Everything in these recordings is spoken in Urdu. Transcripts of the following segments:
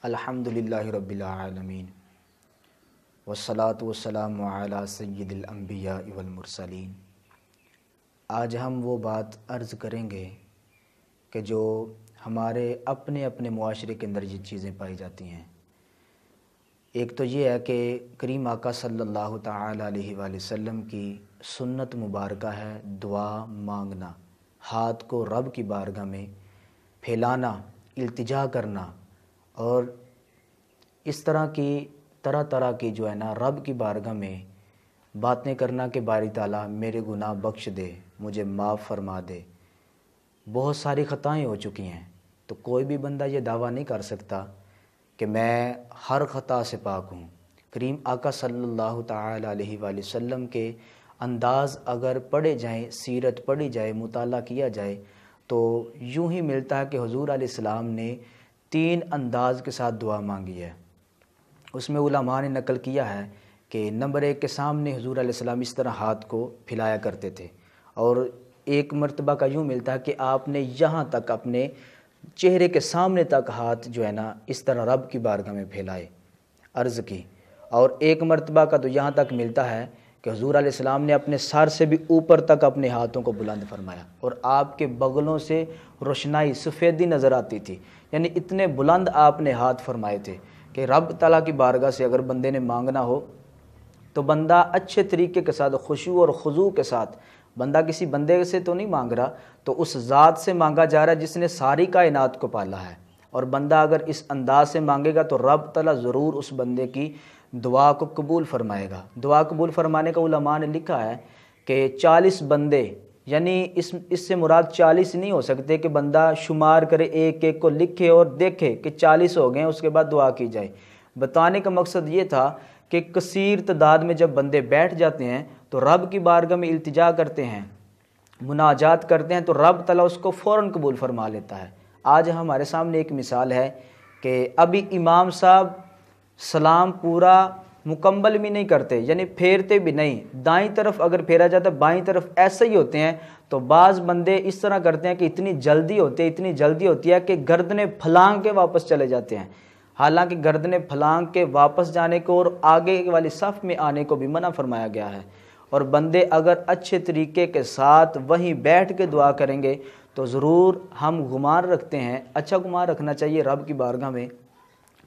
الحمدللہ رب العالمین والصلاة والسلام علی سید الانبیاء والمرسلین۔ آج ہم وہ بات عرض کریں گے کہ جو ہمارے اپنے اپنے معاشرے کے اندر یہ چیزیں پائی جاتی ہیں۔ ایک تو یہ ہے کہ کریم آقا صلی اللہ تعالی علیہ وآلہ وسلم کی سنت مبارکہ ہے دعا مانگنا، ہاتھ کو رب کی بارگاہ میں پھیلانا، التجا کرنا، اور اس طرح کی جو ہے نا رب کی بارگاہ میں باتیں کرنا کہ باری تعالیٰ میرے گناہ بخش دے، مجھے معاف فرما دے۔ بہت ساری خطائیں ہو چکی ہیں، تو کوئی بھی بندہ یہ دعویٰ نہیں کر سکتا کہ میں ہر خطا سے پاک ہوں۔ کریم آقا صلی اللہ تعالی علیہ وآلہ وسلم کے انداز اگر پڑھے جائیں، سیرت پڑھی جائے، مطالعہ کیا جائے، تو یوں ہی ملتا ہے کہ حضور علیہ السلام نے 3 انداز کے ساتھ دعا مانگی ہے۔ اس میں علماء نے نقل کیا ہے کہ نمبر 1 کے سامنے حضور علیہ السلام اس طرح ہاتھ کو پھیلایا کرتے تھے، اور ایک مرتبہ کا یوں ملتا ہے کہ آپ نے یہاں تک اپنے چہرے کے سامنے تک ہاتھ جو ہے نا اس طرح رب کی بارگاہ میں پھیلائے، عرض کی، اور ایک مرتبہ کا تو یہاں تک ملتا ہے کہ حضور علیہ السلام نے اپنے سر سے بھی اوپر تک اپنے ہاتھوں کو بلند فرمایا، اور آپ کے بغلوں سے روشنائی سفیدی نظر آتی تھی، یعنی اتنے بلند آپ نے ہاتھ فرمائے تھے کہ رب تعالیٰ کی بارگاہ سے اگر بندے نے مانگنا ہو تو بندہ اچھے طریقے کے ساتھ خشوع اور خضوع کے ساتھ، بندہ کسی بندے سے تو نہیں مانگ رہا، تو اس ذات سے مانگا جا رہا ہے جس نے ساری کائنات کو پالا ہے، اور بندہ اگر اس انداز سے مانگے گا تو رب تعالیٰ ضرور اس بندے کی دعا کو قبول فرمائے گا۔ دعا قبول فرمانے کا علماء نے لکھا ہے کہ 40 بندے، یعنی اس سے مراد 40 نہیں ہو سکتے کہ بندہ شمار کرے، ایک ایک کو لکھے اور دیکھے کہ 40 ہو گئے، اس کے بعد دعا کی جائے۔ بتانے کا مقصد یہ تھا کہ کثیر تعداد میں جب بندے بیٹھ جاتے ہیں تو رب کی بارگاہ میں التجا کرتے ہیں، مناجات کرتے ہیں، تو رب تعالیٰ اس کو فوراً قبول فرما لیتا ہے۔ آج ہمارے سامنے ایک مثال ہے کہ ابھی امام صاحب سلام پورا مکمل بھی نہیں کرتے، یعنی پھیرتے بھی نہیں، دائیں طرف اگر پھیرا جاتا ہے بائیں طرف ایسے ہی ہوتے ہیں، تو بعض بندے اس طرح کرتے ہیں کہ اتنی جلدی ہوتی ہے کہ گردنیں پھلانگ کے واپس چلے جاتے ہیں، حالانکہ گردنیں پھلانگ کے واپس جانے کو اور آگے والی صف میں آنے کو بھی منع فرمایا گیا ہے۔ اور بندے اگر اچھے طریقے کے ساتھ وہیں بیٹھ کے دعا کریں گے تو ضرور ہم گمان رکھتے ہیں، اچھا گمان رکھنا چاہیے رب کی بارگاہ میں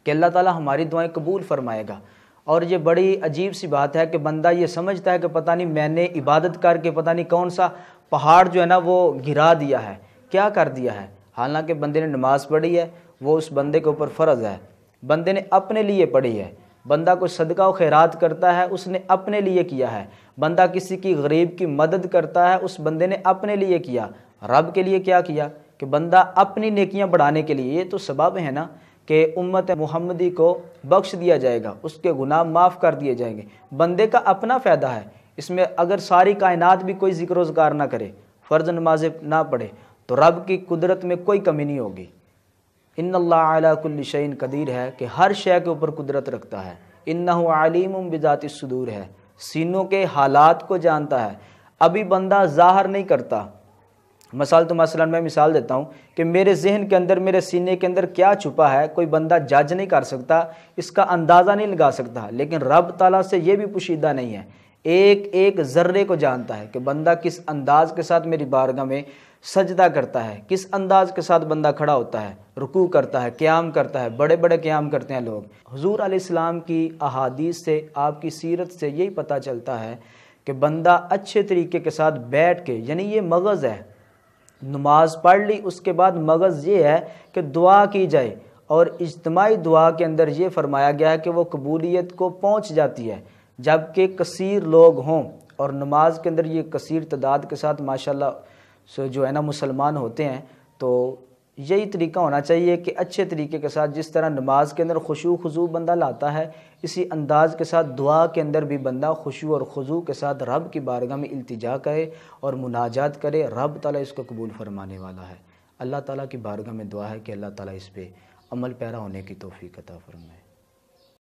کہ اللہ تعالیٰ ہماری دعائیں قبول فرمائے گا۔ اور یہ بڑی عجیب سی بات ہے کہ بندہ یہ سمجھتا ہے کہ پتہ نہیں میں نے عبادت کر کے پتہ نہیں کون سا پہاڑ جو ہے نا وہ گرا دیا ہے، کیا کر دیا ہے، حالانکہ بندے نے نماز پڑھی ہے، وہ اس بندے کے اوپر فرض ہے، بندے نے اپنے لیے پڑھی ہے۔ بندہ کوئی صدقہ و خیرات کرتا ہے، اس نے اپنے لیے کیا ہے۔ بندہ کسی کی غریب کی مدد کرتا ہے، اس بندے نے اپنے لیے کیا۔ رب کے لیے کیا کیا کہ بندہ اپنی نیکیاں بڑھانے کے لیے، یہ تو سبب ہے نا کہ امت محمدی کو بخش دیا جائے گا، اس کے گناہ معاف کر دیے جائیں گے۔ بندے کا اپنا فائدہ ہے اس میں، اگر ساری کائنات بھی کوئی ذکر و ذکار نہ کرے، فرض نمازیں نہ پڑھے، تو رب کی قدرت میں کوئی کمی نہیں ہوگی۔ ان اللہ علی کل شیء قدیر ہے کہ ہر شے کے اوپر قدرت رکھتا ہے۔ انہ علیم بذات الصدور ہے، سینوں کے حالات کو جانتا ہے۔ ابھی بندہ ظاہر نہیں کرتا، مثلا میں مثال دیتا ہوں کہ میرے ذہن کے اندر، میرے سینے کے اندر کیا چھپا ہے کوئی بندہ جج نہیں کر سکتا، اس کا اندازہ نہیں لگا سکتا، لیکن رب تعالیٰ سے یہ بھی پوشیدہ نہیں ہے، ایک ایک ذرے کو جانتا ہے کہ بندہ کس انداز کے ساتھ میری بارگاہ میں سجدہ کرتا ہے، کس انداز کے ساتھ بندہ کھڑا ہوتا ہے، رکوع کرتا ہے، قیام کرتا ہے، بڑے بڑے قیام کرتے ہیں لوگ۔ حضور علیہ السلام کی احادیث سے، آپ کی سیرت سے یہی پتہ چلتا ہے کہ بندہ اچھے طریقے کے ساتھ بیٹھ کے، یعنی یہ مغز ہے، نماز پڑھ لی اس کے بعد مغز یہ ہے کہ دعا کی جائے، اور اجتماعی دعا کے اندر یہ فرمایا گیا ہے کہ وہ قبولیت کو پہنچ جاتی ہے جبکہ کثیر لوگ ہوں، اور نماز کے اندر یہ کثیر تعداد کے ساتھ ماشاءاللہ جو ہے نا مسلمان ہوتے ہیں۔ تو یہی طریقہ ہونا چاہیے کہ اچھے طریقے کے ساتھ جس طرح نماز کے اندر خشوع خضوع بندہ لاتا ہے، اسی انداز کے ساتھ دعا کے اندر بھی بندہ خشوع اور خضوع کے ساتھ رب کی بارگاہ میں التجا کرے اور مناجات کرے، رب تعالیٰ اس کو قبول فرمانے والا ہے۔ اللہ تعالیٰ کی بارگاہ میں دعا ہے کہ اللہ تعالیٰ اس پہ عمل پیرا ہونے کی توفیق عطا فرمائے۔